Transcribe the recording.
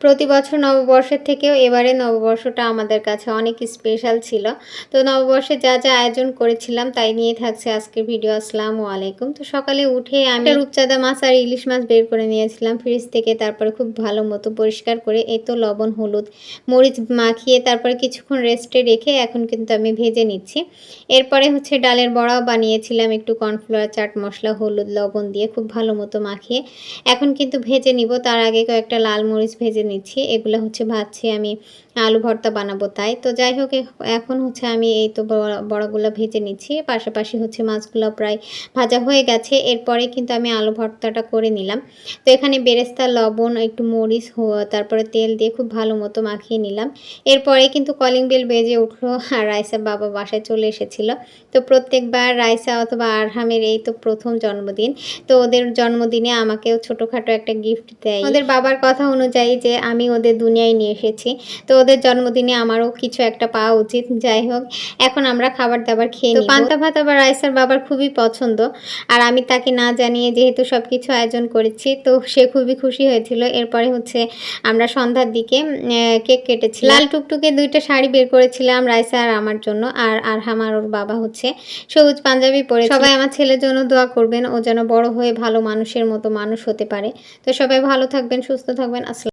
প্রতি বছর নববর্ষের থেকেও এবারে নববর্ষটা আমাদের কাছে অনেক স্পেশাল ছিল। তো নববর্ষে যা যা আয়োজন করেছিলাম তাই নিয়ে থাকছে আজকের ভিডিও। আসসালামু আলাইকুম। তো সকালে উঠে আমি রূপচাঁদা মাছ আর ইলিশ মাছ বের করে নিয়েছিলাম ফ্রিজ থেকে, তারপরে খুব ভালো মতো পরিষ্কার করে এই তো লবণ হলুদ মরিচ মাখিয়ে তারপরে কিছুক্ষণ রেস্টে রেখে এখন কিন্তু আমি ভেজে নিচ্ছি। এরপরে হচ্ছে ডালের বড়াও বানিয়েছিলাম একটু কর্নফ্লাওয়ার, চাট মশলা, হলুদ, লবণ দিয়ে খুব ভালো মতো মাখিয়ে এখন কিন্তু ভেজে নিব। তার আগে কয়েকটা লাল মরিচ ভেজে নিচ্ছি। এগুলো হচ্ছে ভাজছি আমি আলু ভর্তা বানাবো তাই। তো যাই হোক, এখন হচ্ছে আমি এই তো বড়াগুলো ভেজে নিচ্ছি, পাশাপাশি হচ্ছে মাছগুলো প্রায় ভাজা হয়ে গেছে। এরপরে কিন্তু আমি আলু ভর্তাটা করে নিলাম। তো এখানে বেরেস্তা, লবণ, একটু মরিচ, তারপরে তেল দিয়ে খুব ভালো মতো মাখিয়ে নিলাম। এরপরে কিন্তু কলিং বেল বেজে উঠলো আর রাইসা বাবা বাসায় চলে এসেছিল। তো প্রত্যেকবার রাইসা অথবা আরহামের এই তো প্রথম জন্মদিন, তো ওদের জন্মদিনে আমাকেও ছোটোখাটো একটা গিফট দেয় ওদের বাবার কথা অনুযায়ী যে আমি ওদের দুনিয়ায় নিয়ে এসেছি। তো ওদের জন্মদিনে আমারও কিছু একটা পাওয়া উচিত। যাই হোক, এখন আমরা খাবার দাবার খেয়ে নিব। পান্তা ভাত আবার রাইসার বাবার খুবই পছন্দ, আর আমি তাকে না জানিয়ে যেহেতু সব কিছু আয়োজন করেছি তো সে খুবই খুশি হয়েছিল। এরপরে হচ্ছে আমরা সন্ধ্যার দিকে কেক কেটেছি। লাল টুকটুকে দুইটা শাড়ি বের করেছিলাম রাইসা আর আমার জন্য, আর আরহাম আর ওর বাবা হচ্ছে সবুজ পাঞ্জাবি পরে। সবাই আমার ছেলের জন্য দোয়া করবেন, ও যেন বড় হয়ে ভালো মানুষের মতো মানুষ হতে পারে। তো সবাই ভালো থাকবেন, সুস্থ থাকবেন। আসসালাম।